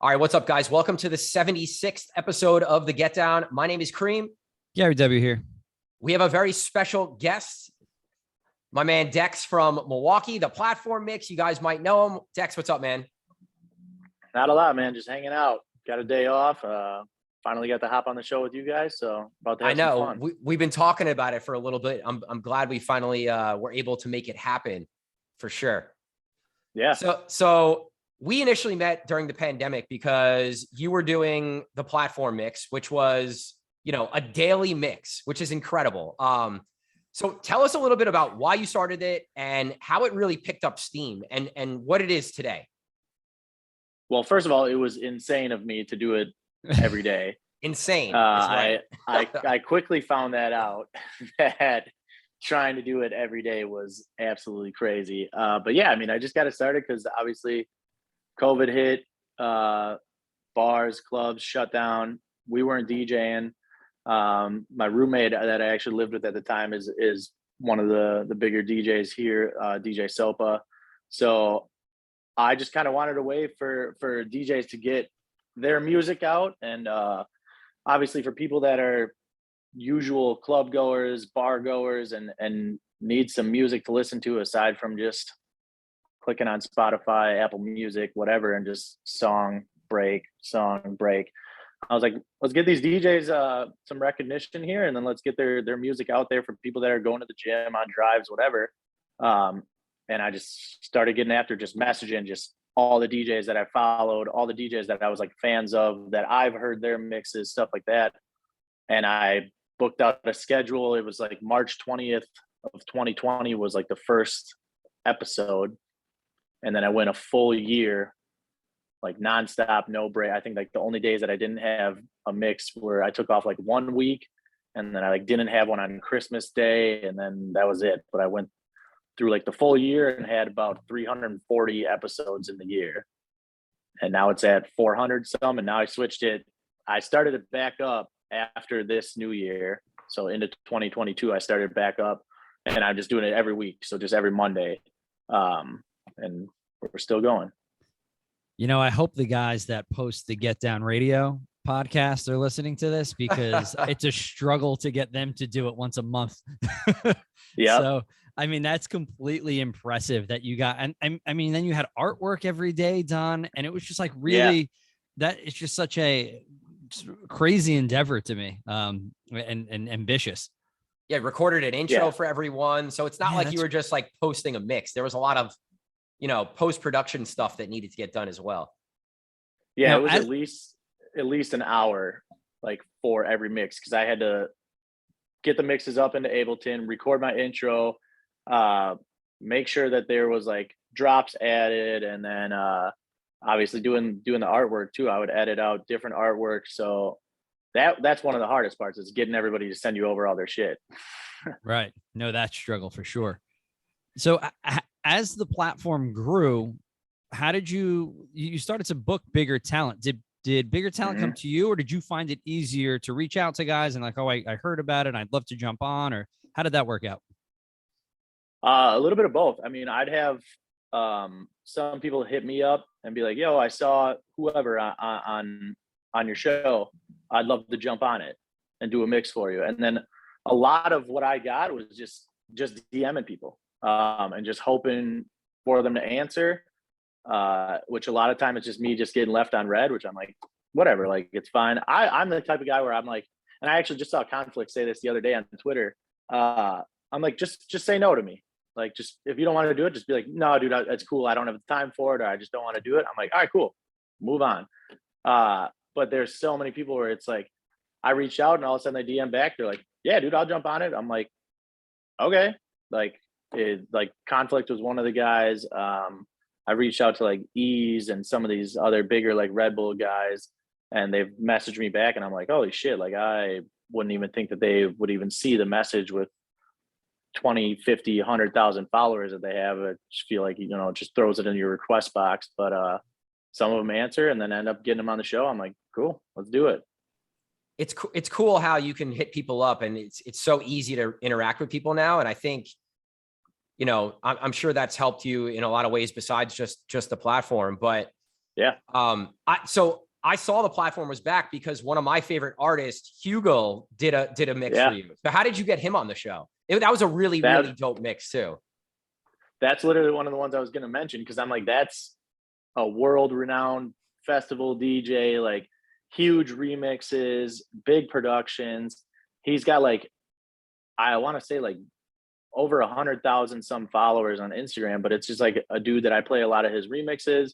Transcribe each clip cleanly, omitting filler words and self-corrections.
All right, what's up, guys? Welcome to the 76th episode of The Get Down. My name is Cream. Gary W. here. We have a very special guest, my man Dex from Milwaukee, the Platform Mix. You guys might know him. Dex, what's up, man? Not a lot, man. Just hanging out. Got a day off. Finally got to hop on the show with you guys. So about to have some fun. We've been talking about it for a little bit. I'm glad we finally were able to make it happen, for sure. Yeah. So we initially met during the pandemic because you were doing the Platform Mix, which was, a daily mix, which is incredible. So tell us a little bit about why you started it and how it really picked up steam and what it is today. Well, first of all, it was insane of me to do it every day. Insane. I quickly found that out that trying to do it every day was absolutely crazy. But yeah, I mean, I just got it started because obviously COVID hit, bars, clubs shut down. We weren't DJing. My roommate that I actually lived with at the time is one of the bigger DJs here, DJ Sopa. So I just kind of wanted a way for DJs to get their music out. And obviously for people that are usual club goers, bar goers, and need some music to listen to aside from just clicking on Spotify, Apple Music, whatever, and just song break. I was like, let's get these DJs some recognition here, and then let's get their music out there for people that are going to the gym, on drives, whatever. And I just started getting after just messaging just all the DJs that I followed, all the DJs that I was like fans of, that I've heard their mixes, stuff like that. And I booked out a schedule. It was like March 20th of 2020 was like the first episode. And then I went a full year, like nonstop, no break. I think like the only days that I didn't have a mix were I took off like 1 week, and then I like didn't have one on Christmas Day, and then that was it. But I went through like the full year and had about 340 episodes in the year. And now it's at 400 some, and now I switched it. I started it back up after this new year. So into 2022, I started back up, and I'm just doing it every week. So just every Monday. And we're still going. I hope the guys that post the Get Down Radio podcast are listening to this, because it's a struggle to get them to do it once a month. Yeah. So, I mean, that's completely impressive that you got. And I mean, then you had artwork every day done, and it was just like really, that it's just such a crazy endeavor to me. And ambitious. Yeah. Recorded an intro for everyone. So it's not like you were just like posting a mix. There was a lot of, post-production stuff that needed to get done as well. Yeah. It was at least an hour, like for every mix. Cause I had to get the mixes up into Ableton, record my intro, make sure that there was like drops added. And then, obviously doing the artwork too. I would edit out different artwork. So that's one of the hardest parts, is getting everybody to send you over all their shit. Right. No, that struggle for sure. So as the platform grew, how did you started to book bigger talent? Did bigger talent come to you, or did you find it easier to reach out to guys and like, oh, I heard about it and I'd love to jump on, or how did that work out? A little bit of both. I mean, I'd have some people hit me up and be like, yo, I saw whoever on your show. I'd love to jump on it and do a mix for you. And then a lot of what I got was just DMing people and just hoping for them to answer, which a lot of time it's just me just getting left on red, which I'm like, whatever, like it's fine. I'm the type of guy where I'm like, and I actually just saw Conflict say this the other day on Twitter. I'm like, just say no to me. Like, just, if you don't want to do it, just be like, no, dude, it's cool. I don't have the time for it, or I just don't want to do it. I'm like, all right, cool. Move on. But there's so many people where it's like, I reach out and all of a sudden they DM back. They're like, yeah, dude, I'll jump on it. I'm like, okay. Like Conflict was one of the guys. I reached out to like Ease and some of these other bigger like Red Bull guys, and they've messaged me back, and I'm like, holy shit. Like, I wouldn't even think that they would even see the message with 20, 50, 100,000 followers that they have. I just feel like, it just throws it in your request box. But some of them answer and then end up getting them on the show. I'm like, cool, let's do it. It's cool how you can hit people up, and it's so easy to interact with people now. And I think, I'm sure that's helped you in a lot of ways besides just the platform. But Yeah. I saw the platform was back because one of my favorite artists, HUGEL, did a mix for you. So how did you get him on the show? That was a really dope mix too. That's literally one of the ones I was going to mention, because I'm like, that's a world-renowned festival DJ, like huge remixes, big productions. He's got like, I want to say like over 100,000 some followers on Instagram, but it's just like a dude that I play a lot of his remixes.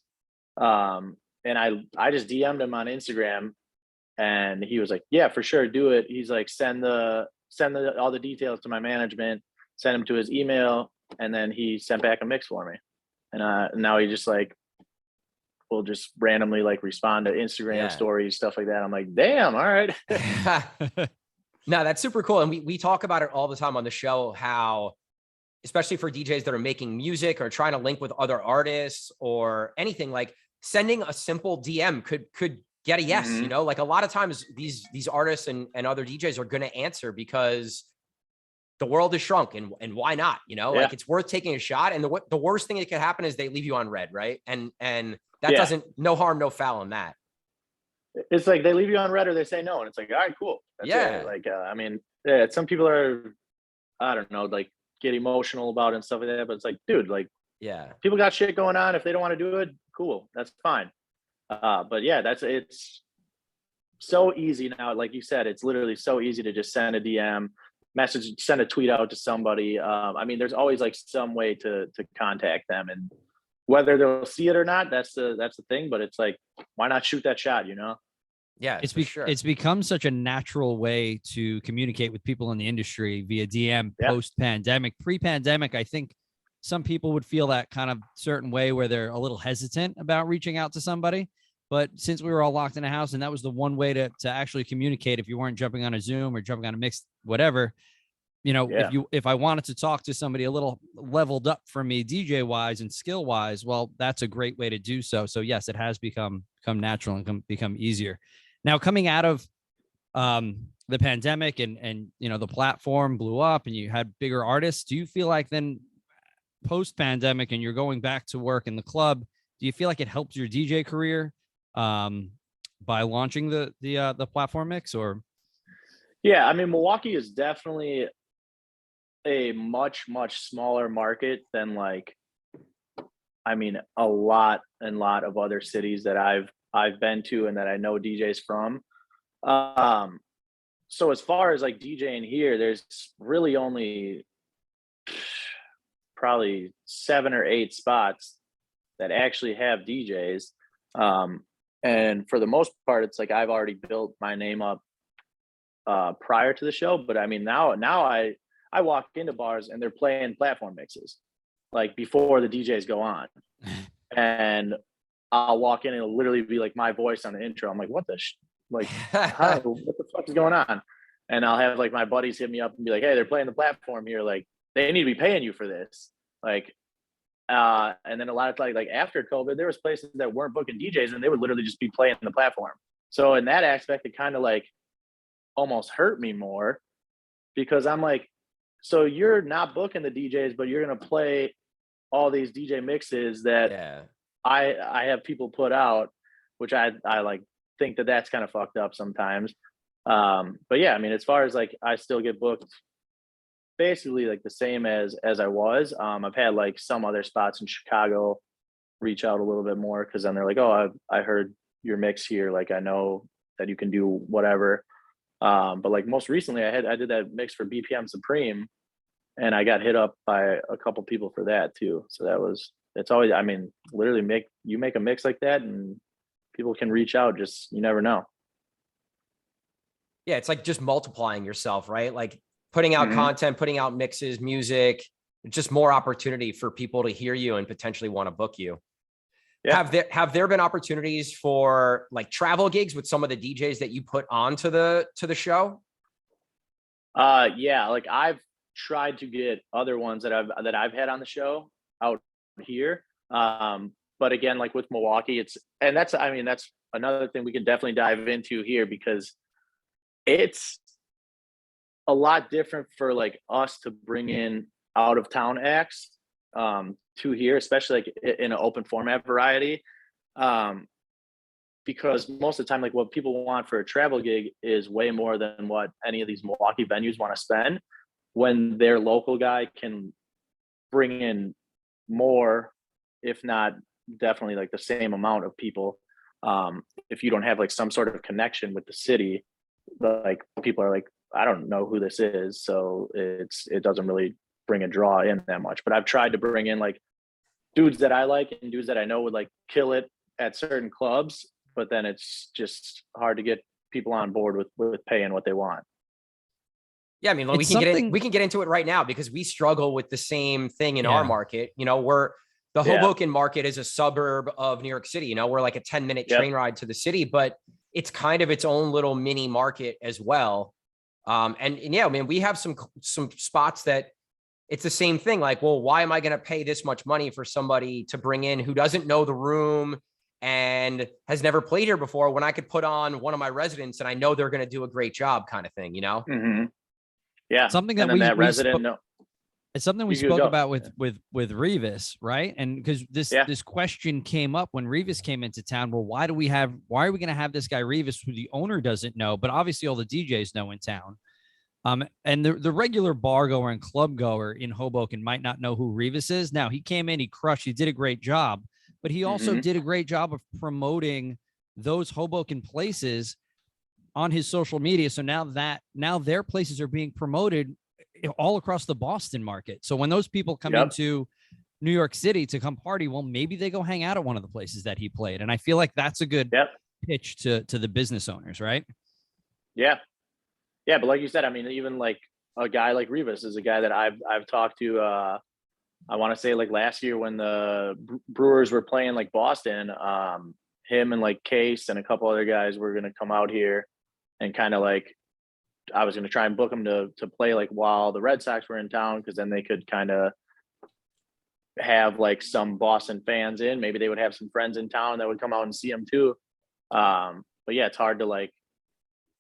And I just DM'd him on Instagram, and he was like, yeah, for sure, do it. He's like, send all the details to my management, send him to his email, and then he sent back a mix for me. And now he just like will just randomly like respond to Instagram stories, stuff like that. I'm like, damn, all right. No, that's super cool. And we talk about it all the time on the show, how, especially for DJs that are making music or trying to link with other artists or anything, like sending a simple DM could get a yes. You know, like a lot of times these artists and other DJs are going to answer because the world is shrunk, and why not? You know, like it's worth taking a shot. And the worst thing that can happen is they leave you on red, right? And that doesn't, no harm, no foul in that. It's like they leave you on red or they say no, and it's like, all right, cool. That's it. Like, I mean, some people are, I don't know, like get emotional about it and stuff like that, but it's like, dude, like, people got shit going on. If they don't want to do it, cool, that's fine. But yeah, it's so easy now. Like you said, it's literally so easy to just send a DM, message, send a tweet out to somebody. I mean, there's always like some way to contact them, and whether they'll see it or not, that's the thing. But it's like, why not shoot that shot, you know? Yeah, it's become such a natural way to communicate with people in the industry via DM post-pandemic. Pre-pandemic, I think some people would feel that kind of certain way where they're a little hesitant about reaching out to somebody. But since we were all locked in a house, and that was the one way to actually communicate, if you weren't jumping on a Zoom or jumping on a mix, whatever, you know, if I wanted to talk to somebody a little leveled up from me DJ wise and skill wise, well, that's a great way to do so. So yes, it has become natural and become easier. Now, coming out of the pandemic and you know, the platform blew up and you had bigger artists, do you feel like then post pandemic and you're going back to work in the club, do you feel like it helped your DJ career by launching the platform mix? Or I mean, Milwaukee is definitely a much smaller market than, like, I mean, a lot of other cities that I've been to and that I know DJs from. So as far as like DJing here, there's really only probably 7 or 8 spots that actually have DJs. And for the most part, it's like I've already built my name up prior to the show. But I mean, now I walk into bars and they're playing platform mixes like before the DJs go on. And I'll walk in and it'll literally be like my voice on the intro. I'm like, what the what the fuck is going on? And I'll have like my buddies hit me up and be like, hey, they're playing the platform here. Like, they need to be paying you for this. Like, and then a lot of like after COVID, there was places that weren't booking DJs and they would literally just be playing the platform. So in that aspect, it kind of like almost hurt me more, because I'm like, so you're not booking the DJs, but you're going to play all these DJ mixes that I have people put out, which I like think that that's kind of fucked up sometimes. But yeah, I mean, as far as like, I still get booked basically like the same as I was. I've had like some other spots in Chicago reach out a little bit more, because then they're like, oh, I heard your mix here. Like, I know that you can do whatever. But like most recently I did that mix for BPM Supreme, and I got hit up by a couple people for that too. So it's always, I mean, literally make a mix like that and people can reach out. Just, you never know. Yeah. It's like just multiplying yourself, right? Like putting out content, putting out mixes, music, just more opportunity for people to hear you and potentially want to book you. Yeah. Have there been opportunities for like travel gigs with some of the DJs that you put onto the show? Yeah, like I've tried to get other ones that I've had on the show out here. But again, like with Milwaukee, that's another thing we can definitely dive into here, because it's a lot different for like us to bring in out of town acts to here, especially like in an open format variety. Because most of the time, like what people want for a travel gig is way more than what any of these Milwaukee venues want to spend, when their local guy can bring in more, if not definitely like the same amount of people. If you don't have like some sort of connection with the city, like people are like, I don't know who this is. So it doesn't really bring a draw in that much. But I've tried to bring in like dudes that I like and dudes that I know would like kill it at certain clubs, but then it's just hard to get people on board with paying what they want. Yeah, I mean, It's something. we can get into it right now because we struggle with the same thing in our market. You know, the Hoboken market is a suburb of New York City. You know, we're like a 10-minute train ride to the city, but it's kind of its own little mini market as well. And yeah, I mean, we have some spots that it's the same thing. Like, well, why am I going to pay this much money for somebody to bring in who doesn't know the room and has never played here before, when I could put on one of my residents and I know they're going to do a great job, kind of thing, you know? Mm-hmm. Yeah. Something that it's something we spoke about with Revis, right? And because this question came up when Revis came into town. Well, why are we going to have this guy Revis who the owner doesn't know, but obviously all the DJs know in town? And the regular bar goer and club goer in Hoboken might not know who Revis is. Now, he came in, he crushed, he did a great job, but he also did a great job of promoting those Hoboken places on his social media. So now their places are being promoted all across the Boston market. So when those people come into New York City to come party, well, maybe they go hang out at one of the places that he played. And I feel like that's a good pitch to the business owners, right? Yeah. Yeah. But like you said, I mean, even like a guy like Revis is a guy that I've talked to, I want to say like last year when the Brewers were playing like Boston, him and like Case and a couple other guys were going to come out here and kind of like, I was going to try and book them to play like while the Red Sox were in town, because then they could kind of have like some Boston fans in. Maybe they would have some friends in town that would come out and see them too. But yeah, it's hard to like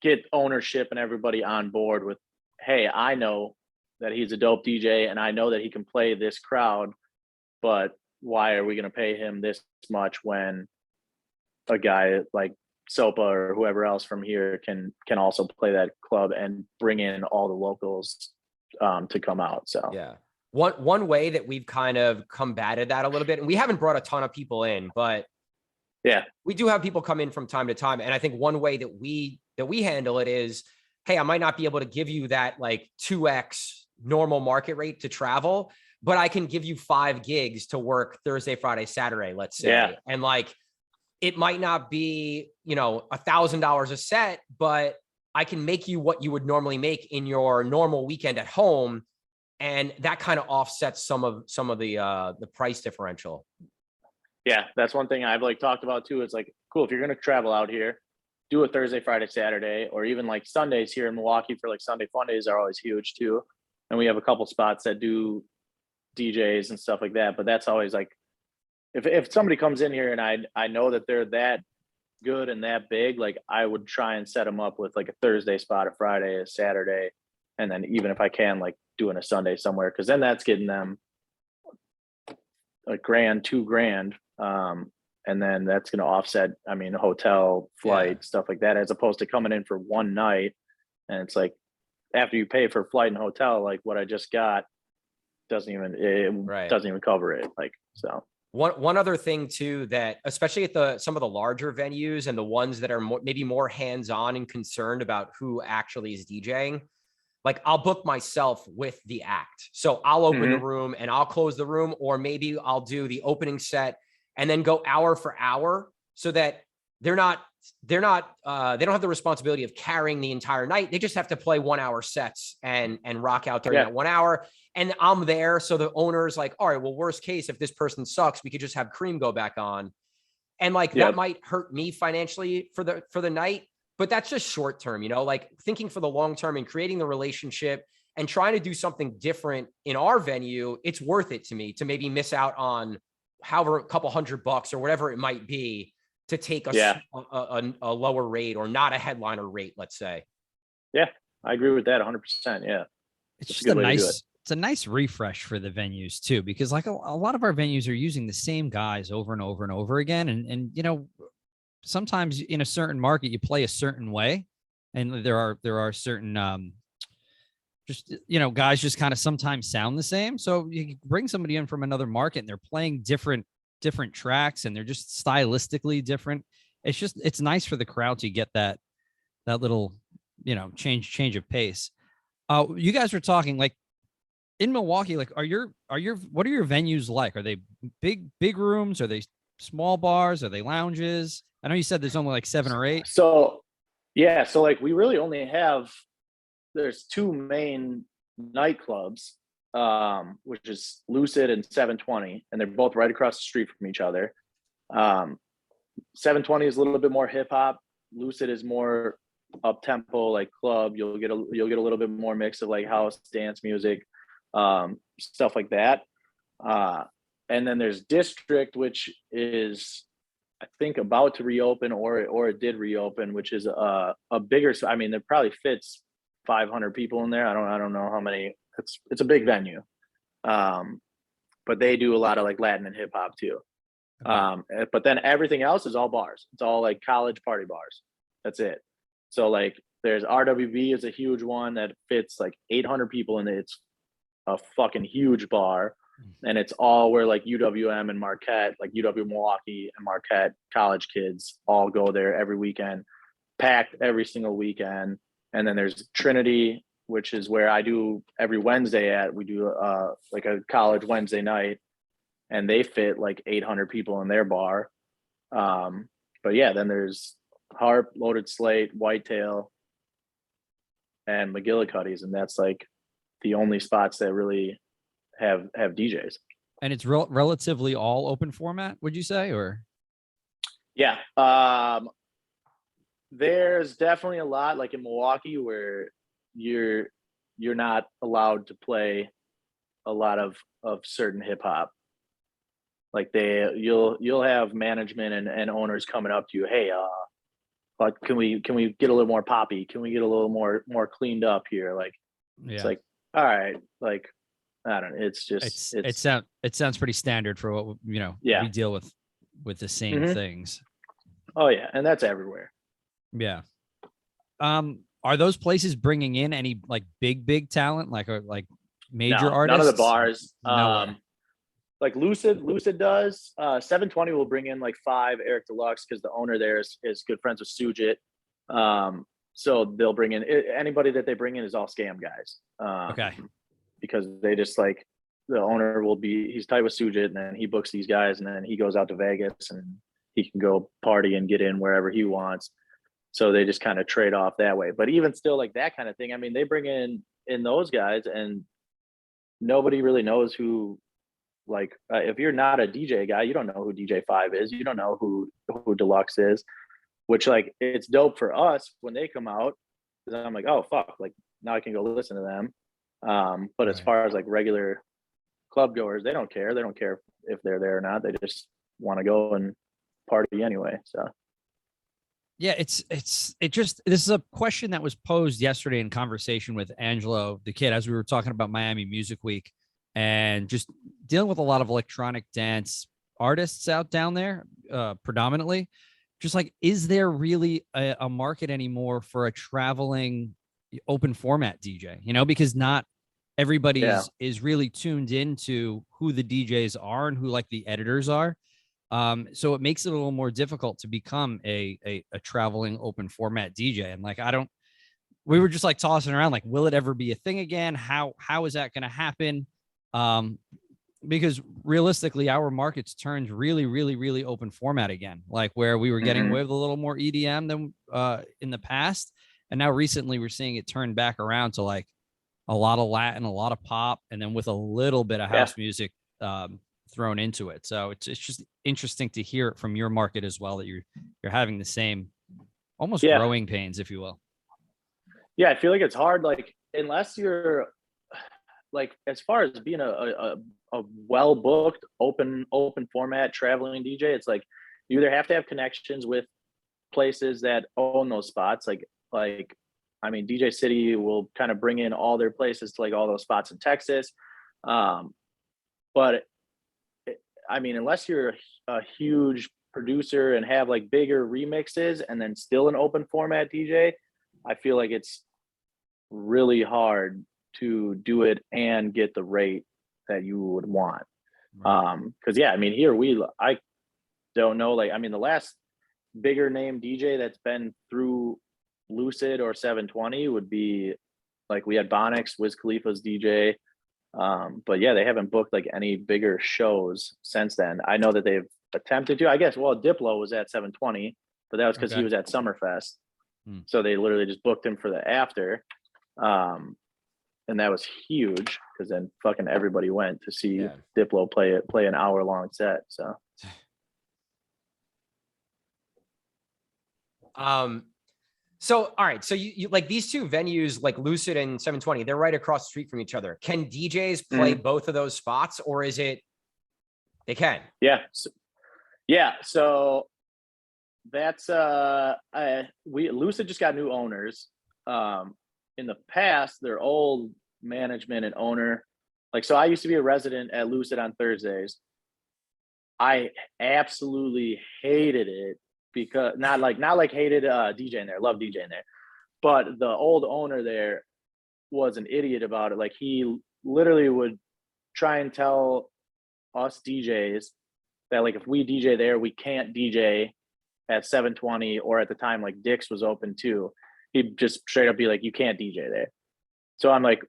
get ownership and everybody on board with, hey, I know that he's a dope DJ and I know that he can play this crowd, but why are we going to pay him this much when a guy like Sopa or whoever else from here can also play that club and bring in all the locals to come out? So yeah, one way that we've kind of combated that a little bit, and we haven't brought a ton of people in, but yeah, we do have people come in from time to time. And I think one way that we handle it is, hey, I might not be able to give you that like 2x normal market rate to travel, but I can give you 5 gigs to work Thursday, Friday, Saturday, let's say. Yeah. And like, it might not be, $1,000 a set, but I can make you what you would normally make in your normal weekend at home. And that kind of offsets some of the price differential. Yeah. That's one thing I've like talked about too. It's like, cool, if you're going to travel out here, do a Thursday, Friday, Saturday, or even like Sundays here in Milwaukee for like Sunday fun days are always huge too. And we have a couple spots that do DJs and stuff like that, but that's always like, if somebody comes in here and I know that they're that good and that big, like I would try and set them up with like a Thursday spot, a Friday, a Saturday, and then even if I can, like doing a Sunday somewhere, because then that's getting them $1,000, $2,000, and then that's going to offset, I mean, hotel, flight, stuff like that, as opposed to coming in for one night. And it's like, after you pay for flight and hotel, like what I just got doesn't even cover it. Like, so. One other thing too, that especially at some of the larger venues and the ones that are maybe more hands-on and concerned about who actually is DJing, like I'll book myself with the act. So I'll open the room and I'll close the room, or maybe I'll do the opening set and then go hour for hour, so that they don't have the responsibility of carrying the entire night. They just have to play 1 hour sets and rock out during that 1 hour. And I'm there. So the owner's like, all right, well, worst case, if this person sucks, we could just have Cream go back on. And like, that might hurt me financially for the night, but that's just short term, like thinking for the long term and creating the relationship and trying to do something different in our venue. It's worth it to me to maybe miss out on however, a couple $100 or whatever it might be to take a lower rate or not a headliner rate, let's say. Yeah, I agree with that 100%. Yeah. It's just a it's a nice refresh for the venues too, because like a lot of our venues are using the same guys over and over and over again. And, you know, sometimes in a certain market, you play a certain way, and there are certain, just, you know, guys just kind of sometimes sound the same. So you bring somebody in from another market and they're playing different tracks, and they're just stylistically different. It's nice for the crowd to get that little, you know, change of pace. You guys were talking like in Milwaukee, like what are your venues like? Are they big rooms? Are they small bars? Are they lounges? I know you said there's only like 7 or 8. So yeah, so like we really only have, there's 2 main nightclubs, which is Lucid and 720, and they're both right across the street from each other. 720 is a little bit more hip hop. Lucid is more up tempo, like club. You'll get a little bit more mix of like house, dance music, stuff like that. And then there's District, which is I think about to reopen, or it did reopen, which is a bigger. I mean, there probably fits 500 people in there. I don't know how many. It's a big venue, but they do a lot of like Latin and hip hop too. But then everything else is all bars. It's all like college party bars. That's it. So like there's RWB is a huge one that fits like 800 people in it. It's a fucking huge bar. And it's all where like UWM and Marquette, like UW Milwaukee and Marquette college kids all go there every weekend, packed every single weekend. And then there's Trinity, which is where I do every Wednesday at. We do like a college Wednesday night, and they fit like 800 people in their bar. But yeah, then there's Harp, Loaded Slate, Whitetail, and McGillicuddy's, and that's like the only spots that really have DJs. And it's relatively all open format, would you say? Or yeah, there's definitely a lot like in Milwaukee where you're not allowed to play a lot of certain hip hop. Like you'll have management and owners coming up to you, hey, but can we get a little more poppy? Can we get a little more cleaned up here? Like, It's like, all right, like, I don't know. It's just, it sounds pretty standard for what, you know, we deal with the same things. Oh yeah. And that's everywhere. Yeah. Are those places bringing in any like big talent, like major artists? None of the bars. No. Like Lucid does. 720 will bring in like 5 Eric Deluxe because the owner there is good friends with Sujit. So they'll bring in anybody that they bring in is all scam guys. Okay. Because they just like the owner he's tight with Sujit, and then he books these guys, and then he goes out to Vegas and he can go party and get in wherever he wants. So they just kind of trade off that way. But even still, like that kind of thing, I mean, they bring in those guys, and nobody really knows who. Like, if you're not a DJ guy, you don't know who DJ 5 is. You don't know who Deluxe is. Which like it's dope for us when they come out, because I'm like, oh fuck, like now I can go listen to them. But as far as like regular club goers, they don't care. They don't care if they're there or not. They just want to go and party anyway. So yeah, this is a question that was posed yesterday in conversation with Angelo, the kid, as we were talking about Miami Music Week and just dealing with a lot of electronic dance artists out down there, predominantly. Just like, is there really a market anymore for a traveling open format DJ? You know, because not everybody is really tuned into who the DJs are and who like the editors are. So it makes it a little more difficult to become a traveling open format DJ. And like, we were just like tossing around, like, will it ever be a thing again? How is that going to happen? Because realistically, our market's turned really open format again, like where we were getting away with a little more EDM than in the past. And now recently we're seeing it turn back around to like a lot of Latin, a lot of pop, and then with a little bit of house music thrown into it. So it's just interesting to hear it from your market as well, that you're having the same almost growing pains, if you will. Yeah, I feel like it's hard, like unless you're like, as far as being a well-booked open format traveling DJ, it's like you either have to have connections with places that own those spots. Like I mean, DJ City will kind of bring in all their places to like all those spots in Texas. But I mean, unless you're a huge producer and have like bigger remixes and then still an open format DJ, I feel like it's really hard to do it and get the rate that you would want. Right. Because yeah, I mean, I don't know, like, I mean, the last bigger name DJ that's been through Lucid or 720 would be like, we had Bonix, Wiz Khalifa's DJ. But yeah, they haven't booked like any bigger shows since then. I know that they've attempted to, I guess. Well, Diplo was at 720, but that was because he was at Summerfest. So they literally just booked him for the after. And that was huge because then fucking everybody went to see Diplo play an hour-long set. So So, all right. So you like these two venues, like Lucid and 720, they're right across the street from each other. Can DJs play both of those spots, or is it they can? Yeah. So that's Lucid just got new owners. In the past, their old management and owner, like, so I used to be a resident at Lucid on Thursdays. I absolutely hated it. Because not like hated DJing there, love DJing there, but the old owner there was an idiot about it. Like, he literally would try and tell us DJs that like if we DJ there, we can't DJ at 720, or at the time like Dex was open too. He'd just straight up be like, you can't DJ there. So I'm like,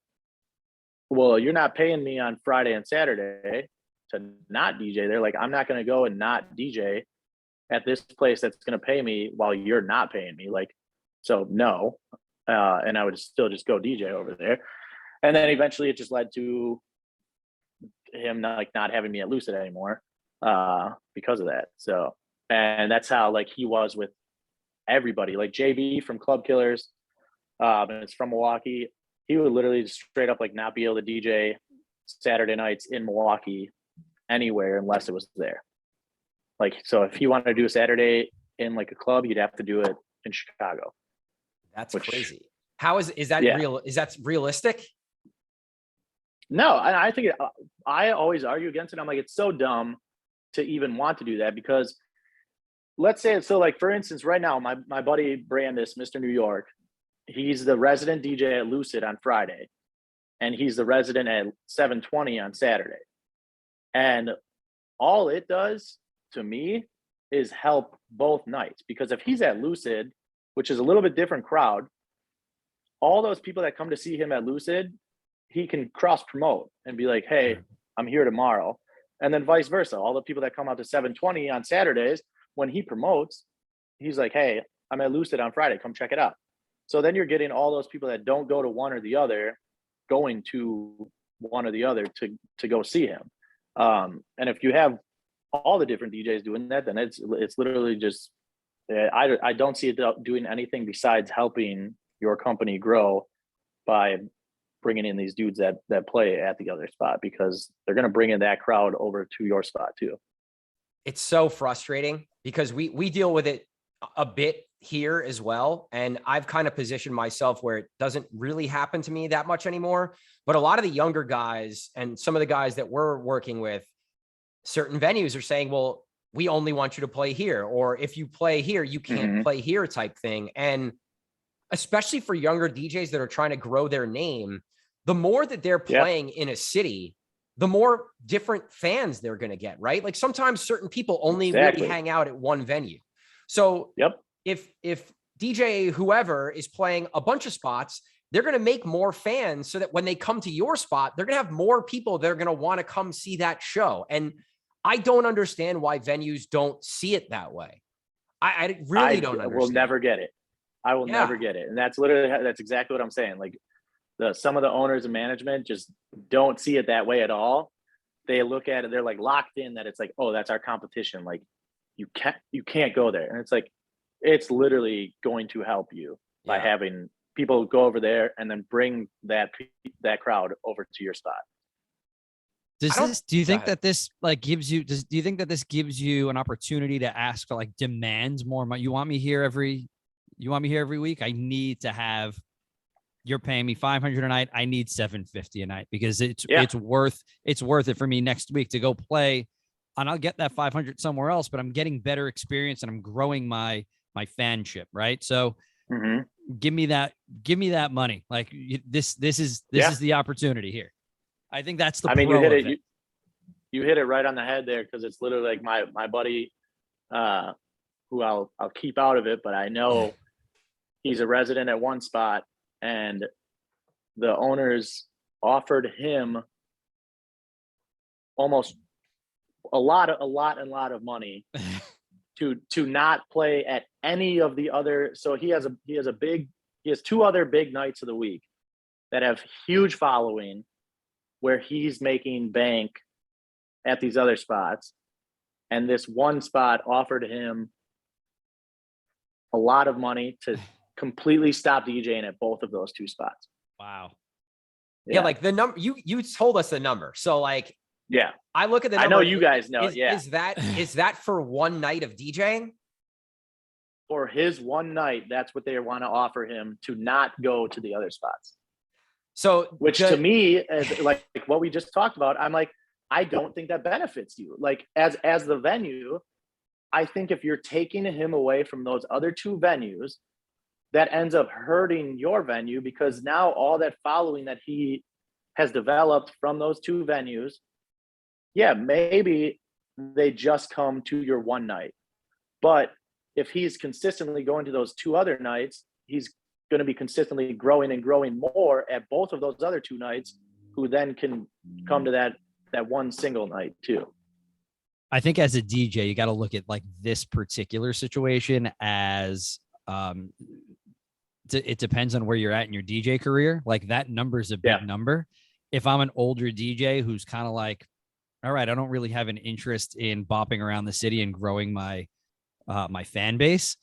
well, you're not paying me on Friday and Saturday to not DJ there. Like, I'm not going to go and not DJ at this place that's going to pay me while you're not paying me. Like, so no. And I would still just go DJ over there. And then eventually it just led to him not having me at Lucid anymore because of that. So, and that's how like he was with everybody. Like JB from Club Killers, and it's from Milwaukee. He would literally just straight up like not be able to DJ Saturday nights in Milwaukee anywhere unless it was there. Like, so if he wanted to do a Saturday in like a club, he'd have to do it in Chicago. That's crazy. How is that real? Is that realistic? No, I think I always argue against it. I'm like, it's so dumb to even want to do that, because let's say it's so like, for instance, right now, my buddy Brandis, Mr. New York, he's the resident DJ at Lucid on Friday, and he's the resident at 720 on Saturday. And all it does to me is help both nights, because if he's at Lucid, which is a little bit different crowd, all those people that come to see him at Lucid, he can cross promote and be like, hey, I'm here tomorrow. And then vice versa. All the people that come out to 720 on Saturdays, when he promotes, he's like, hey, I'm at Lucid on Friday, come check it out. So then you're getting all those people that don't go to one or the other going to one or the other to go see him. And if you have all the different DJs doing that, then it's literally just, I don't see it doing anything besides helping your company grow by bringing in these dudes that play at the other spot, because they're going to bring in that crowd over to your spot too. It's so frustrating because we deal with it a bit here as well. And I've kind of positioned myself where it doesn't really happen to me that much anymore. But a lot of the younger guys and some of the guys that we're working with, certain venues are saying, well, we only want you to play here. Or if you play here, you can't play here type thing. And especially for younger DJs that are trying to grow their name, the more that they're playing in a city, the more different fans they're going to get, right? Like sometimes certain people only really hang out at one venue. So if DJ whoever is playing a bunch of spots, they're going to make more fans so that when they come to your spot, they're going to have more people that are going to want to come see that show. And I don't understand why venues don't see it that way. I really don't understand. Will never get it. I will never get it. And that's exactly what I'm saying. Like some of the owners and management just don't see it that way at all. They look at it, they're like locked in that it's like, oh, that's our competition. Like you can't go there. And it's like, it's literally going to help you by having people go over there and then bring that crowd over to your spot. Do you think that this like gives you, do you think that this gives you an opportunity to ask for like demands more money? You want me here every week? I need to have, you're paying me 500 a night. I need 750 a night because it's worth it for me next week to go play, and I'll get that 500 somewhere else, but I'm getting better experience and I'm growing my fanship. Right. So give me that money. Like this is the opportunity here. I think that's the you hit it. You hit it right on the head there. Cause it's literally like my buddy, who I'll keep out of it, but I know he's a resident at one spot, and the owners offered him almost a lot of money to not play at any of the other. So he has two other big nights of the week that have huge following, where he's making bank at these other spots. And this one spot offered him a lot of money to completely stop DJing at both of those two spots. Wow. Yeah, like the number you told us the number. So like, yeah, I look at the number. I know you guys know. Is that for one night of DJing? For his one night, that's what they want to offer him, to not go to the other spots. So, which to me is like what we just talked about. I'm like, I don't think that benefits you. Like as the venue, I think if you're taking him away from those other two venues, that ends up hurting your venue, because now all that following that he has developed from those two venues, yeah, maybe they just come to your one night. But if he's consistently going to those two other nights, he's going to be consistently growing and growing more at both of those other two nights, who then can come to that one single night too. I think as a DJ, you got to look at like this particular situation as it depends on where you're at in your DJ career. Like that number is a big number. If I'm an older DJ who's kind of like, all right, I don't really have an interest in bopping around the city and growing my my fan base,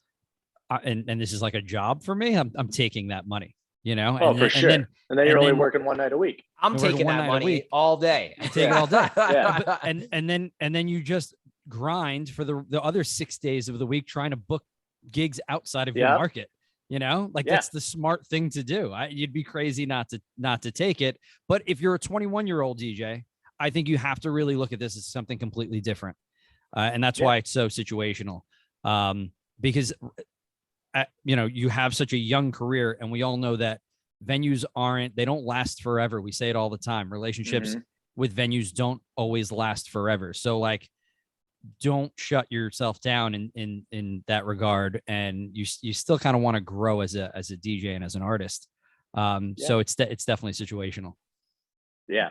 and this is like a job for me, I'm taking that money, you know. Oh, for sure. And then you're only working one night a week. I'm taking that money all day. I take it all day. Yeah. And then you just grind for the other 6 days of the week trying to book gigs outside of your market. You know, like that's the smart thing to do. You'd be crazy not to take it. But if you're a 21-year-old DJ, I think you have to really look at this as something completely different. And that's why it's so situational. Because, you know, you have such a young career, and we all know that venues they don't last forever. We say it all the time. Relationships with venues don't always last forever. So like, don't shut yourself down in that regard. And you still kind of want to grow as a DJ and as an artist. So it's definitely situational. Yeah.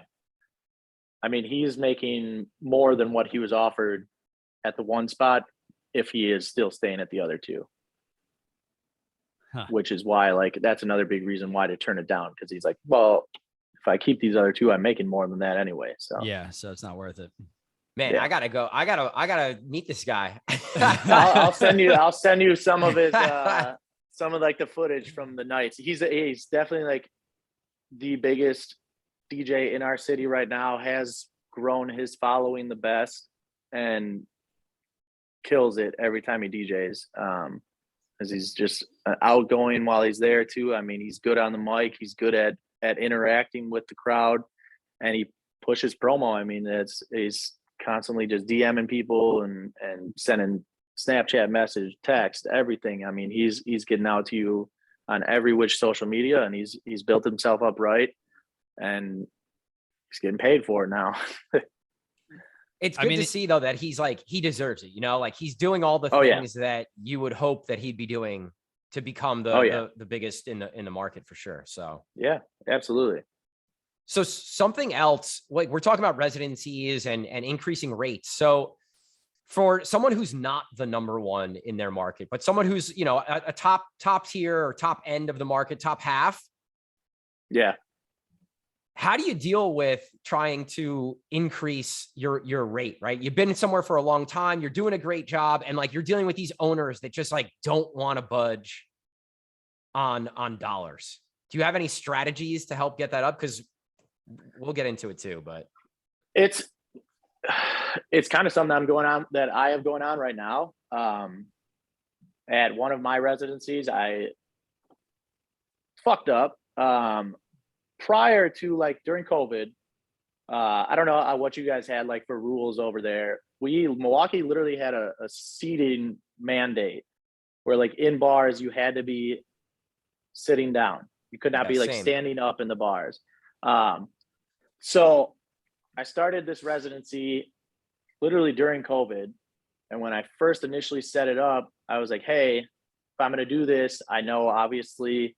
I mean, he is making more than what he was offered at the one spot if he is still staying at the other two. Which is why, like, that's another big reason why to turn it down, because he's like, well, if I keep these other two, I'm making more than that anyway. So yeah, so it's not worth it. Man, I gotta go. I gotta meet this guy. I'll send you some of his some of like the footage from the nights. He's definitely like the biggest DJ in our city right now, has grown his following the best, and kills it every time he DJs. Because he's just outgoing while he's there too. I mean, he's good on the mic. He's good at interacting with the crowd, and he pushes promo. I mean, he's constantly just DMing people and sending Snapchat message, text, everything. I mean, he's getting out to you on every which social media, and he's built himself up right, and he's getting paid for it now. It's good to see though that he's like, he deserves it, you know, like he's doing all the things that you would hope that he'd be doing to become the biggest in the market for sure. So yeah, absolutely. So something else, like we're talking about residencies and increasing rates. So for someone who's not the number one in their market, but someone who's, you know, a top tier or top end of the market, top half. Yeah. How do you deal with trying to increase your rate, right? You've been somewhere for a long time. You're doing a great job. And like, you're dealing with these owners that just like, don't want to budge on dollars. Do you have any strategies to help get that up? Because we'll get into it too, but it's kind of something that I have going on right now. At one of my residencies, I fucked up. Prior to like during COVID, I don't know what you guys had like for rules over there. Milwaukee literally had a seating mandate where like in bars you had to be sitting down. You could not be like standing up in the bars. So I started this residency literally during COVID. And when I first initially set it up, I was like, hey, if I'm going to do this, I know obviously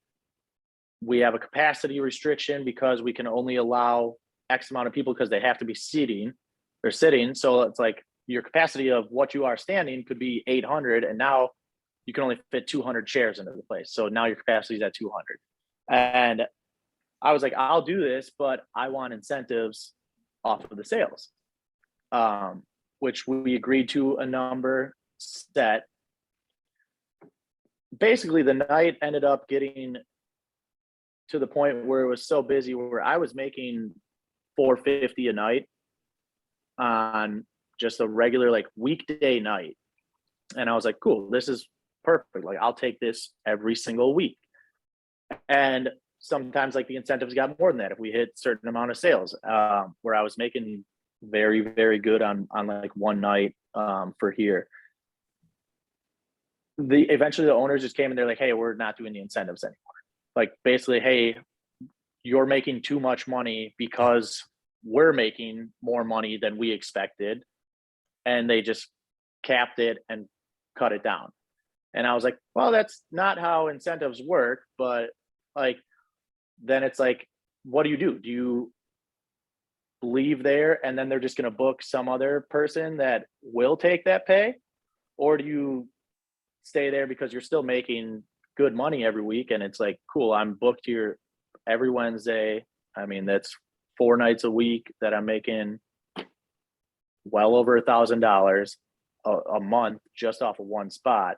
we have a capacity restriction because we can only allow X amount of people because they have to be sitting. So it's like your capacity of what you are standing could be 800, and now you can only fit 200 chairs into the place. So now your capacity is at 200. And I was like, I'll do this, but I want incentives off of the sales, which we agreed to a number set. Basically, the night ended up getting to the point where it was so busy where I was making $450 a night on just a regular like weekday night. And I was like, cool, this is perfect. Like I'll take this every single week. And sometimes like the incentives got more than that if we hit certain amount of sales, where I was making very, very good on like one night for here. Eventually the owners just came and they're like, hey, we're not doing the incentives anymore. Like basically, hey, you're making too much money because we're making more money than we expected. And they just capped it and cut it down. And I was like, well, that's not how incentives work. But like, then it's like, what do? Do you leave there and then they're just going to book some other person that will take that pay? Or do you stay there because you're still making good money every week? And it's like, cool, I'm booked here every Wednesday. I mean, that's 4 nights a week that I'm making well over $1,000 a month just off of one spot.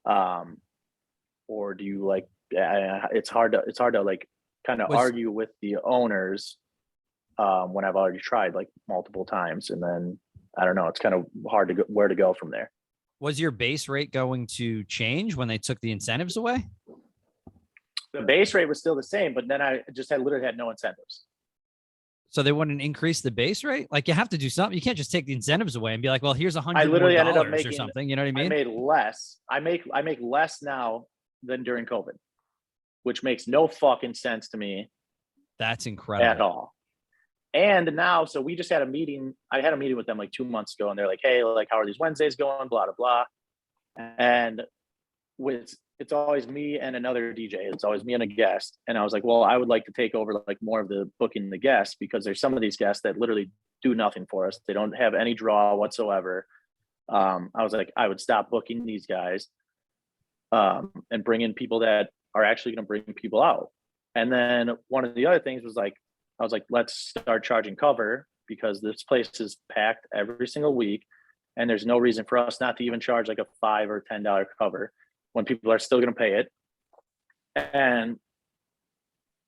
Or do you like, it's hard to like kind of argue with the owners when I've already tried like multiple times. And then I don't know, it's kind of hard to go where to go from there. Was your base rate going to change when they took the incentives away? The base rate was still the same, but then I just literally had no incentives. So they wouldn't increase the base rate? Like you have to do something. You can't just take the incentives away and be like, well, here's $100 I literally ended up making, or something. You know what I mean? I made less. I make less now than during COVID, which makes no fucking sense to me. That's incredible. At all. And now, so we just had a meeting. I had a meeting with them like 2 months ago, and they're like, hey, like, how are these Wednesdays going? Blah, blah, blah. And it's always me and another DJ. It's always me and a guest. And I was like, well, I would like to take over like more of the booking the guests, because there's some of these guests that literally do nothing for us. They don't have any draw whatsoever. I was like, I would stop booking these guys and bring in people that are actually going to bring people out. And then one of the other things was like, I was like, let's start charging cover, because this place is packed every single week. And there's no reason for us not to even charge like a $5 or $10 cover when people are still going to pay it. And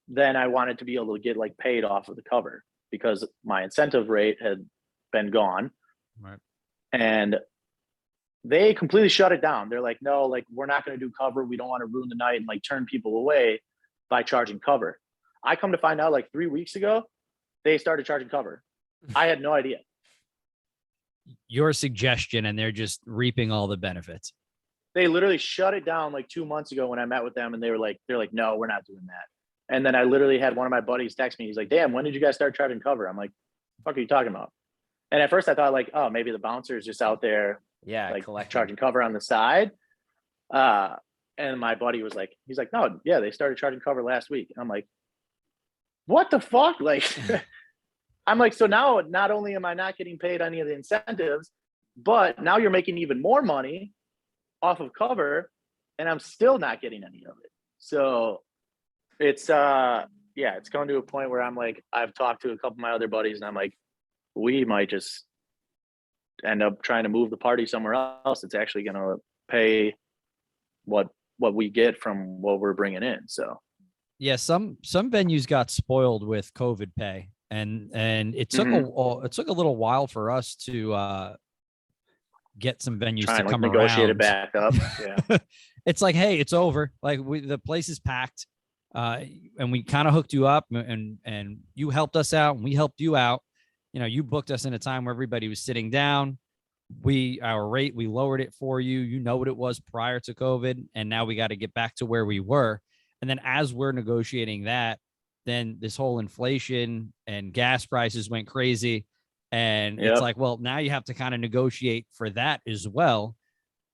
then I wanted to be able to get like paid off of the cover, because my incentive rate had been gone. Right. And they completely shut it down. They're like, no, like, we're not going to do cover. We don't want to ruin the night and like turn people away by charging cover. I come to find out like 3 weeks ago, they started charging cover. I had no idea. Your suggestion, and they're just reaping all the benefits. They literally shut it down like 2 months ago when I met with them, and they're like, no, we're not doing that. And then I literally had one of my buddies text me. He's like, damn, when did you guys start charging cover? I'm like, what are you talking about? And at first I thought like, oh, maybe the bouncer is just out there, like charging cover on the side. And my buddy was like, he's like, no, yeah, they started charging cover last week. And I'm like, what the fuck? Like, I'm like, so now not only am I not getting paid any of the incentives, but now you're making even more money off of cover, and I'm still not getting any of it. So it's it's going to a point where I'm like, I've talked to a couple of my other buddies, and I'm like, we might just end up trying to move the party somewhere else. It's actually going to pay what we get from what we're bringing in. So yeah, some venues got spoiled with COVID pay, and it took a little while for us to get some venues to come negotiate around. It back up. Yeah. It's like, hey, it's over. Like the place is packed. and we kind of hooked you up, and you helped us out, and we helped you out. You booked us in a time where everybody was sitting down. Our rate, we lowered it for you. You know what it was prior to COVID, and now we got to get back to where we were. And then as we're negotiating that, then this whole inflation and gas prices went crazy. And it's like, well, now you have to kind of negotiate for that as well,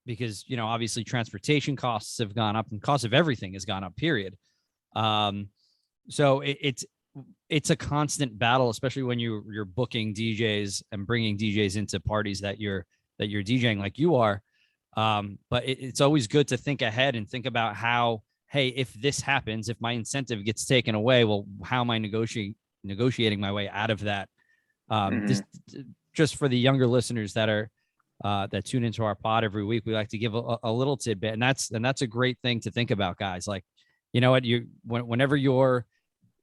because, obviously transportation costs have gone up and cost of everything has gone up, period. So it's a constant battle, especially when you're booking DJs and bringing DJs into parties that you're DJing like you are. But it's always good to think ahead and think about how, hey, if this happens, if my incentive gets taken away, well, how am I negotiating my way out of that? Just for the younger listeners that tune into our pod every week, we like to give a little tidbit, and that's a great thing to think about, guys. Like, whenever you're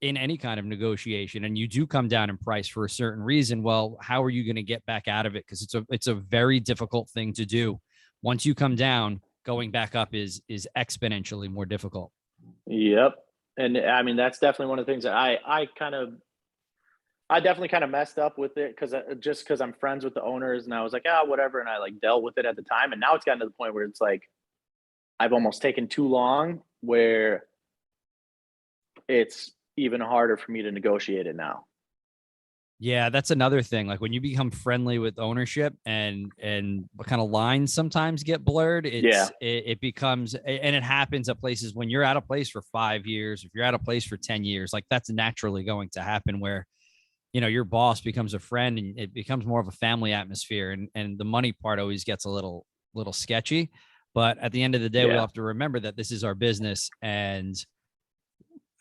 in any kind of negotiation and you do come down in price for a certain reason, well, how are you going to get back out of it? Because it's a very difficult thing to do. Once you come down, going back up is exponentially more difficult. Yep. And I mean, that's definitely one of the things that I definitely kind of messed up with it, because I'm friends with the owners, and I was like, whatever. And I like dealt with it at the time. And now it's gotten to the point where it's like, I've almost taken too long, where it's even harder for me to negotiate it now. Yeah, that's another thing. Like when you become friendly with ownership and what kind of lines sometimes get blurred, it becomes, and it happens at places when you're at a place for 5 years, if you're at a place for 10 years, like that's naturally going to happen where, your boss becomes a friend and it becomes more of a family atmosphere, and the money part always gets a little sketchy. But at the end of the day, we'll have to remember that this is our business, and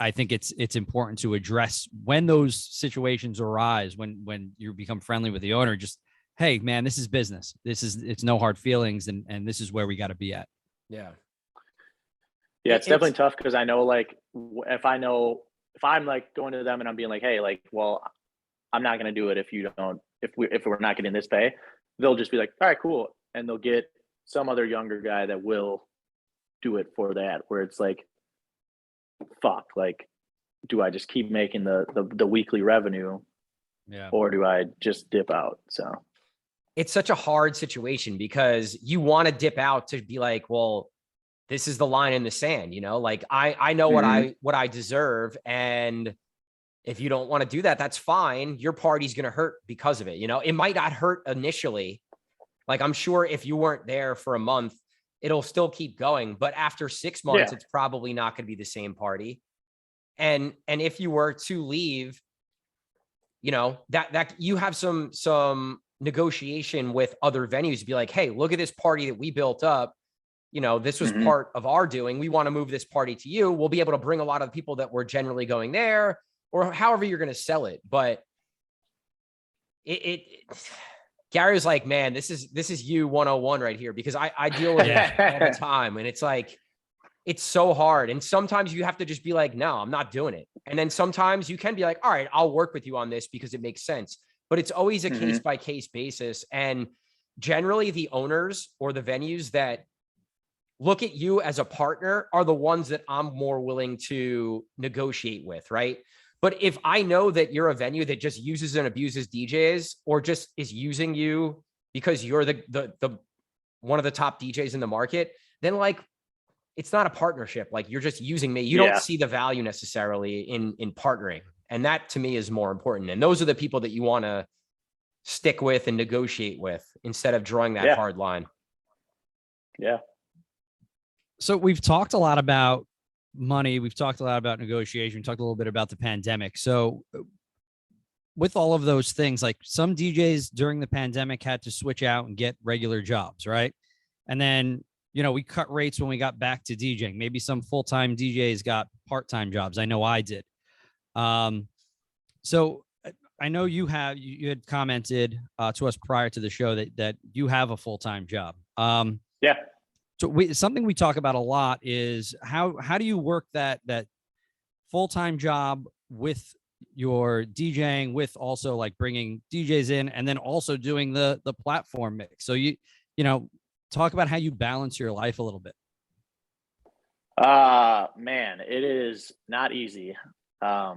I think it's important to address when those situations arise, when you become friendly with the owner, just, hey man, this is business. It's no hard feelings. And this is where we got to be at. Yeah. Yeah. It's definitely tough. Cause I know, like, if I'm like going to them and I'm being like, hey, like, well, I'm not going to do it if we're not getting this pay, they'll just be like, all right, cool. And they'll get some other younger guy that will do it for that, where it's like, fuck, like, do I just keep making the weekly revenue, or do I just dip out? So it's such a hard situation, because you want to dip out to be like, well, this is the line in the sand, like I know what I deserve. And if you don't want to do that, that's fine. Your party's going to hurt because of it. It might not hurt initially. Like, I'm sure if you weren't there for a month, it'll still keep going. But after 6 months, it's probably not going to be the same party. And if you were to leave, that you have some negotiation with other venues to be like, hey, look at this party that we built up. This was part of our doing. We want to move this party to you. We'll be able to bring a lot of the people that were generally going there, or however you're going to sell it. But Gary was like, man, this is you 101 right here, because I deal with it all the time. And it's like, it's so hard. And sometimes you have to just be like, no, I'm not doing it. And then sometimes you can be like, all right, I'll work with you on this because it makes sense. But it's always a case by case basis. And generally the owners or the venues that look at you as a partner are the ones that I'm more willing to negotiate with, right? But if I know that you're a venue that just uses and abuses DJs, or just is using you because you're the one of the top DJs in the market, then like, it's not a partnership. Like, you're just using me. You don't see the value necessarily in partnering. And that to me is more important. And those are the people that you want to stick with and negotiate with, instead of drawing that hard line. Yeah. So we've talked a lot about money. We've talked a lot about negotiation. We talked a little bit about the pandemic. So with all of those things, like some DJs during the pandemic had to switch out and get regular jobs, right? And then, we cut rates when we got back to DJing. Maybe some full-time DJs got part-time jobs. I know I did. So I know you had commented to us prior to the show that you have a full-time job. So something we talk about a lot is how do you work that full-time job with your DJing, with also like bringing DJs in, and then also doing the platform mix. So you talk about how you balance your life a little bit. Man, it is not easy. I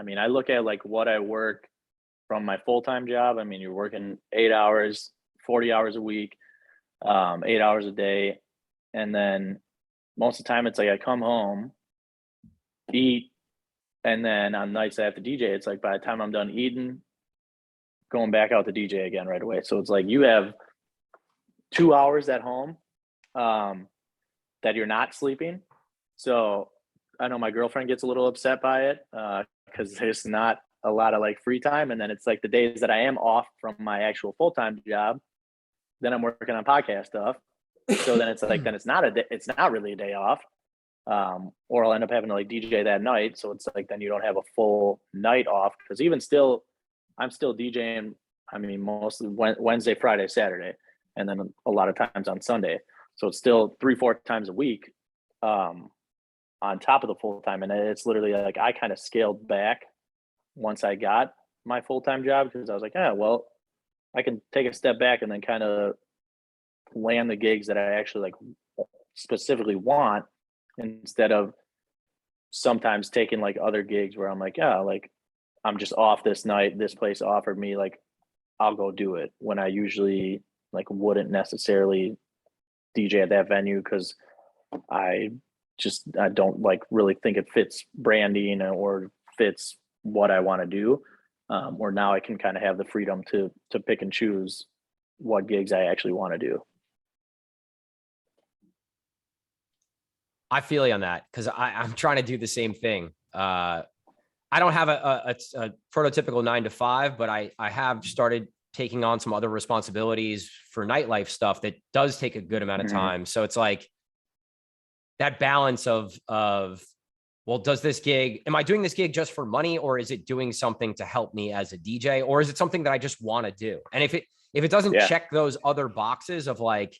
mean, I look at like what I work from my full-time job. I mean, you're working 8 hours, 40 hours a week, 8 hours a day. And then most of the time it's like I come home, eat, and then on nights I have to DJ, it's like by the time I'm done eating, going back out to DJ again right away. So it's like you have 2 hours at home that you're not sleeping. So I know my girlfriend gets a little upset by it because there's not a lot of like free time. And then it's like the days that I am off from my actual full-time job, then I'm working on podcast stuff. So then it's like, then it's not really a day off. Or I'll end up having to like DJ that night. So it's like, then you don't have a full night off. Cause even still, I'm still DJing. I mean, mostly Wednesday, Friday, Saturday, and then a lot of times on Sunday. So it's still 3-4 times a week on top of the full time. And it's literally like I kind of scaled back once I got my full-time job because I was like, yeah, well, I can take a step back and then kind of land the gigs that I actually like specifically want instead of sometimes taking like other gigs where I'm like, yeah, like I'm just off this night. This place offered me, like, I'll go do it when I usually like wouldn't necessarily DJ at that venue because I don't like really think it fits branding or fits what I want to do. Or now I can kind of have the freedom to pick and choose what gigs I actually want to do. I feel you on that because I'm trying to do the same thing. I don't have a prototypical 9 to 5, but I have started taking on some other responsibilities for nightlife stuff that does take a good amount of time. So it's like that balance of, well, does this gig, am I doing this gig just for money, or is it doing something to help me as a DJ, or is it something that I just want to do? And if it doesn't check those other boxes of like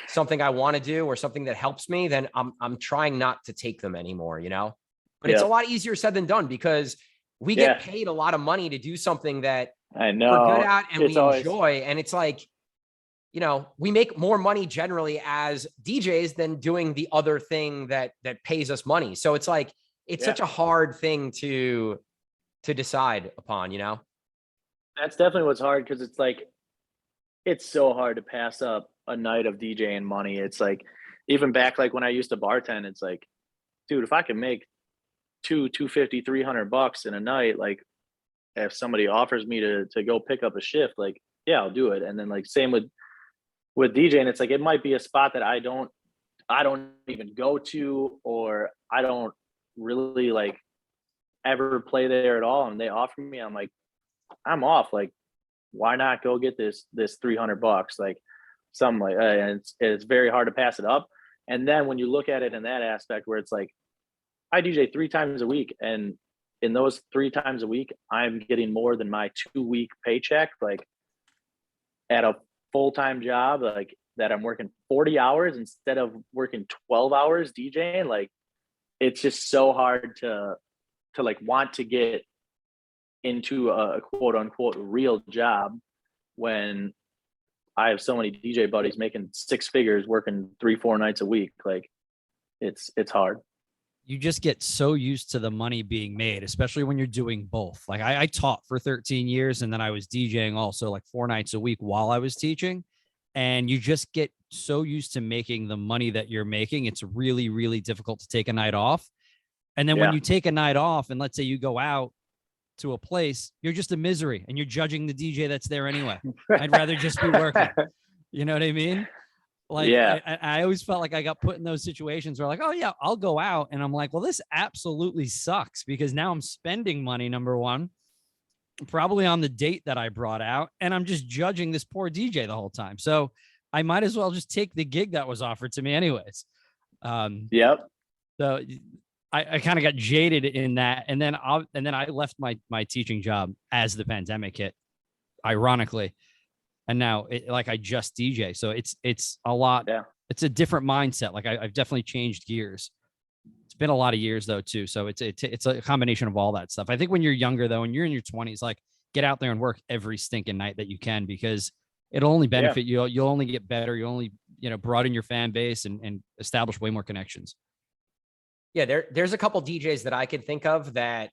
something I want to do or something that helps me, then I'm trying not to take them anymore, you know? But it's a lot easier said than done because we get paid a lot of money to do something that I know we're good at and we enjoy. And it's like, you know, we make more money generally as DJs than doing the other thing that pays us money. So it's like, it's such a hard thing to decide upon, you know? That's definitely what's hard because it's like, it's so hard to pass up a night of DJing money. It's like, even back like when I used to bartend, it's like, dude, if I can make $250, $300 in a night, like if somebody offers me to go pick up a shift, like, yeah, I'll do it. And then like same with DJing, it's like, it might be a spot that I don't even go to, or I don't really like ever play there at all. And they offer me, I'm like, I'm off. Like, why not go get this $300? Like something like that. And it's very hard to pass it up. And then when you look at it in that aspect where it's like, I DJ 3 times a week, and in those 3 times a week, I'm getting more than my 2-week paycheck, like at a full-time job, like that I'm working 40 hours instead of working 12 hours DJing. Like, it's just so hard to like want to get into a quote unquote real job when I have so many DJ buddies making 6 figures working 3-4 nights a week. Like it's hard. You just get so used to the money being made, especially when you're doing both. Like I taught for 13 years and then I was DJing also like 4 nights a week while I was teaching. And you just get so used to making the money that you're making. It's really, really difficult to take a night off. And then when you take a night off and let's say you go out to a place, you're just a misery and you're judging the DJ that's there anyway. I'd rather just be working. You know what I mean? Like, I always felt like I got put in those situations where like, oh yeah, I'll go out. And I'm like, well, this absolutely sucks because now I'm spending money, number one, probably on the date that I brought out. And I'm just judging this poor DJ the whole time. So I might as well just take the gig that was offered to me anyways. So I kind of got jaded in that. And then I left my teaching job as the pandemic hit, ironically. And now I just DJ. So it's a lot. Yeah. It's a different mindset. Like I've definitely changed gears. It's been a lot of years though, too. So it's a combination of all that stuff. I think when you're younger though, and you're in your 20s, like get out there and work every stinking night that you can, because it'll only benefit you. You'll only get better. You'll only, broaden your fan base and establish way more connections. Yeah, there's a couple DJs that I could think of that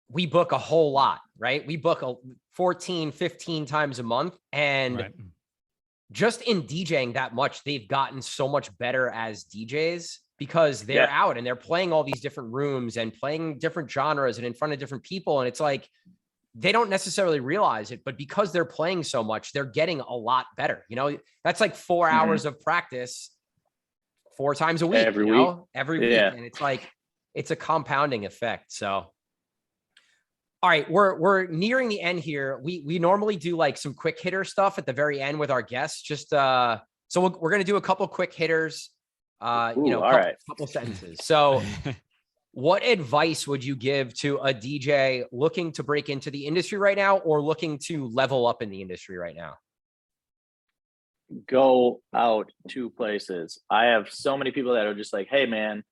we book a whole lot, right? We book 14, 15 times a month. And Right. just in DJing that much, they've gotten so much better as DJs because they're out and they're playing all these different rooms and playing different genres and in front of different people. And it's like, they don't necessarily realize it, but because they're playing so much, they're getting a lot better. You know, that's like 4 hours of practice 4 times a week, every week. Every week. And it's like, it's a compounding effect. So, all right, we're nearing the end here. We normally do like some quick hitter stuff at the very end with our guests. Just so we're going to do a couple quick hitters, couple sentences. So what advice would you give to a DJ looking to break into the industry right now or looking to level up in the industry right now? Go out to places. I have so many people that are just like, hey man,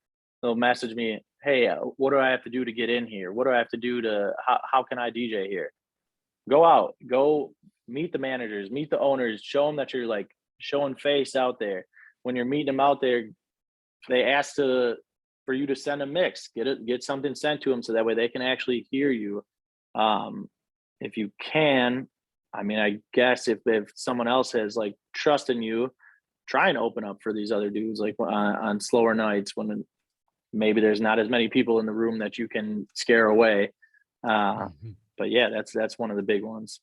they'll message me, hey, what do I have to do to get in here? What do I have to do how can I DJ here? Go out, go meet the managers, meet the owners, show them that you're like showing face out there. When you're meeting them out there, they ask for you to send a mix, get something sent to them so that way they can actually hear you. If you can, I mean, I guess if someone else has like trust in you, try and open up for these other dudes like on slower nights when maybe there's not as many people in the room that you can scare away. But yeah, that's one of the big ones.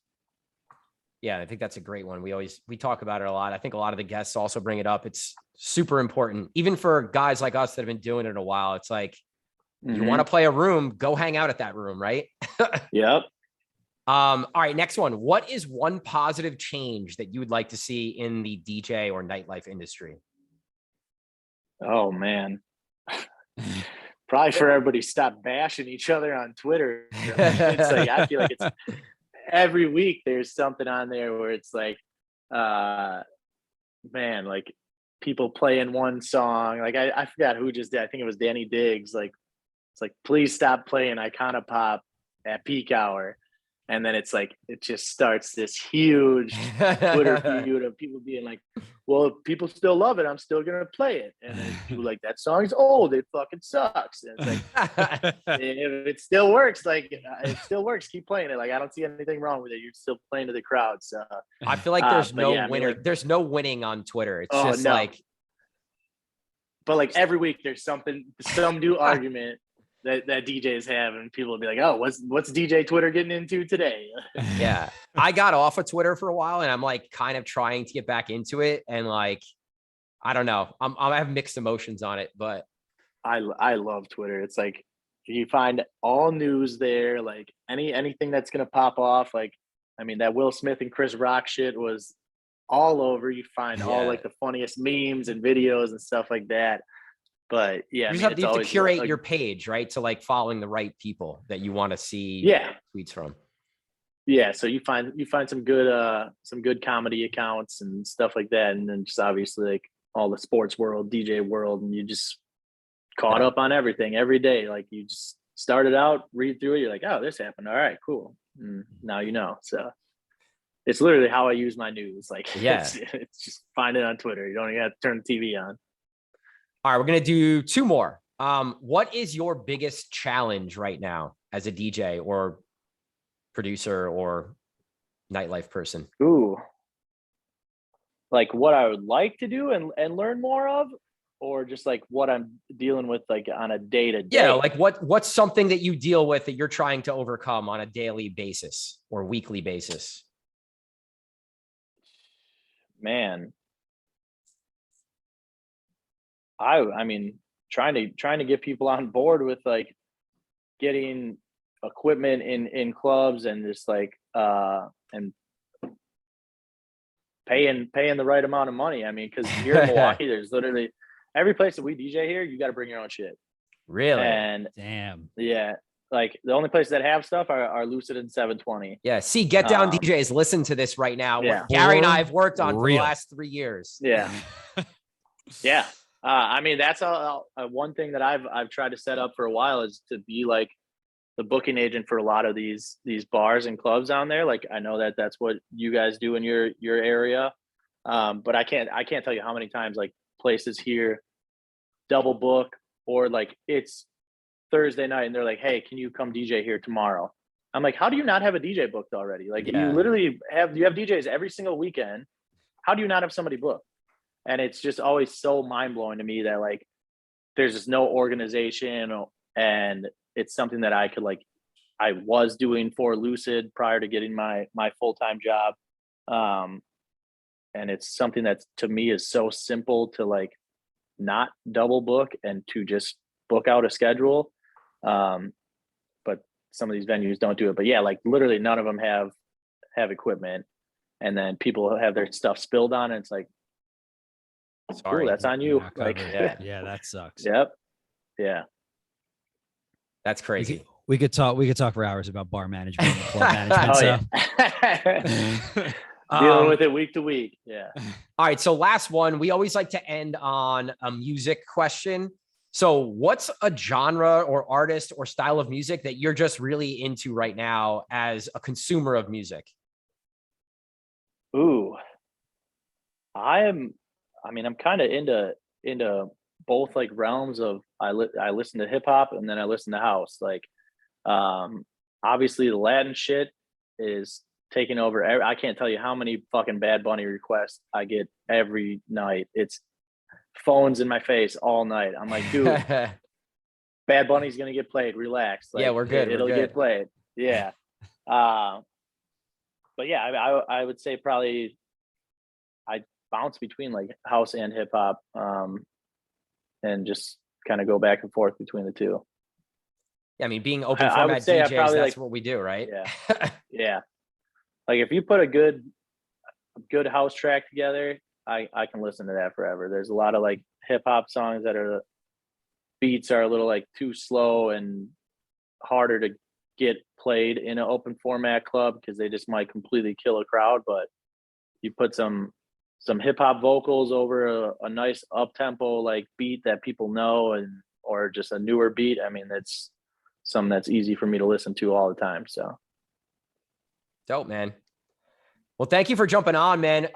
Yeah, I think that's a great one. We talk about it a lot. I think a lot of the guests also bring it up. It's super important, even for guys like us that have been doing it a while. It's like, you want to play a room, go hang out at that room, right? Yep. All right, next one. What is one positive change that you would like to see in the DJ or nightlife industry? Oh man. Probably for everybody stop bashing each other on Twitter. It's like, I feel like it's every week there's something on there where it's like, man, like people playing one song. Like I forgot who just did. I think it was Danny Diggs. Like, it's like, please stop playing Icona Pop at peak hour. And then it's like, it just starts this huge Twitter feud of people being like, well, if people still love it, I'm still going to play it. And then people like, that song's old. It fucking sucks. And it's like, if it still works, like it still works. Keep playing it. Like, I don't see anything wrong with it. You're still playing to the crowd. So I feel like there's no winner. I mean, like, there's no winning on Twitter. It's just like, but like every week there's some new argument that DJs have, and people will be like, oh, what's DJ Twitter getting into today? Yeah. I got off of Twitter for a while and I'm like kind of trying to get back into it. And like, I don't know, I have mixed emotions on it, but I love Twitter. It's like, you find all news there, like anything that's going to pop off. Like, I mean, that Will Smith and Chris Rock shit was all over. You find all like the funniest memes and videos and stuff like that. But yeah, you have to curate your page, right? To like following the right people that you want to see tweets from. Yeah. So you find some good comedy accounts and stuff like that. And then just obviously like all the sports world, DJ world, and you just caught up on everything every day. Like you just started out, read through it. You're like, oh, this happened. All right, cool. And now you know. So it's literally how I use my news. Like, it's just find it on Twitter. You don't even have to turn the TV on. All right, we're going to do 2 more. What is your biggest challenge right now as a DJ or producer or nightlife person? Ooh, like what I would like to do and learn more of, or just like what I'm dealing with like on a day-to-day? Yeah, like what's something that you deal with that you're trying to overcome on a daily basis or weekly basis? Man, I mean, trying to get people on board with like getting equipment in clubs and just like and paying the right amount of money. I mean, because here in Milwaukee, there's literally every place that we DJ here, you got to bring your own shit. Really? And damn, yeah, like the only places that have stuff are Lucid and 720. Yeah. See, Get Down DJs, listen to this right now. Yeah. What Gary and I have worked on for the last 3 years. Yeah. Yeah. I mean, that's one thing that I've tried to set up for a while is to be like the booking agent for a lot of these bars and clubs down there. Like, I know that that's what you guys do in your area. But I can't tell you how many times like places here double book, or like it's Thursday night and they're like, hey, can you come DJ here tomorrow? I'm like, how do you not have a DJ booked already? Like you literally have DJs every single weekend. How do you not have somebody booked? And it's just always so mind blowing to me that like there's just no organization, and it's something that I could like, I was doing for Lucid prior to getting my full-time job. And it's something that to me is so simple to like not double book and to just book out a schedule. But some of these venues don't do it. But yeah, like literally none of them have equipment, and then people have their stuff spilled on it. It's like, sorry, cool, that's on you. Like, yeah, that sucks. Yep. Yeah. That's crazy. We could talk for hours about bar management and club management. Yeah. Dealing with it week to week. Yeah. All right. So last one, we always like to end on a music question. So what's a genre or artist or style of music that you're just really into right now as a consumer of music? Ooh, I'm kind of into both like realms of, I listen to hip hop and then I listen to house. Like, obviously the Latin shit is taking over. I can't tell you how many fucking Bad Bunny requests I get every night. It's phones in my face all night. I'm like, dude, Bad Bunny's gonna get played. Relax. Like, yeah, we're good. It'll get played. Yeah. But yeah, I would say probably I bounce between like house and hip hop, and just kind of go back and forth between the two. Yeah, I mean, being open format DJs, that's like, what we do, right? Yeah. Yeah. Like if you put a good house track together, I can listen to that forever. There's a lot of like hip hop songs that are, beats are a little like too slow and harder to get played in an open format club because they just might completely kill a crowd. But you put some hip hop vocals over a nice up tempo like beat that people know, or just a newer beat. I mean, that's something that's easy for me to listen to all the time. So dope, man. Well, thank you for jumping on, man.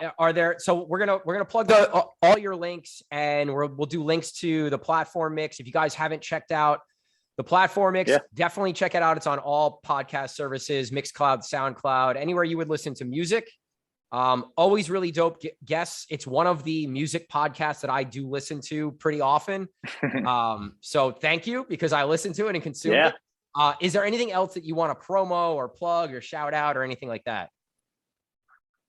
So we're gonna plug all your links, and we'll do links to the platform mix. If you guys haven't checked out the platform mix, definitely check it out. It's on all podcast services, Mixcloud, SoundCloud, anywhere you would listen to music. Always really dope guests. It's one of the music podcasts that I do listen to pretty often. So thank you, because I listen to it and consume it. Is there anything else that you want to promo or plug or shout out or anything like that?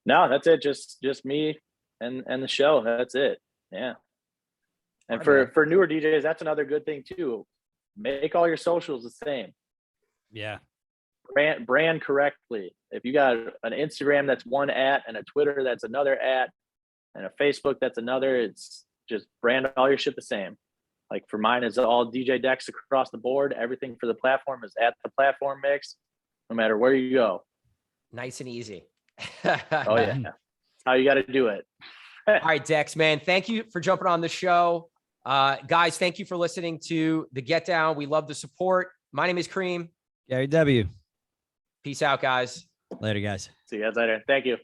No, that's it. Just me and the show. That's it. Yeah. And for newer DJs, that's another good thing too. Make all your socials the same. Yeah. Brand correctly. If you got an Instagram that's one @ and a Twitter that's another @ and a Facebook that's another, it's just brand all your shit the same. Like for mine is all DJ Dex across the board. Everything for the platform is at the platform mix, no matter where you go. Nice and easy. Oh yeah. That's how you got to do it. All right, Dex, man. Thank you for jumping on the show. Guys, thank you for listening to the Get Down. We love the support. My name is Cream. Gary W. Peace out, guys. Later, guys. See you guys later. Thank you.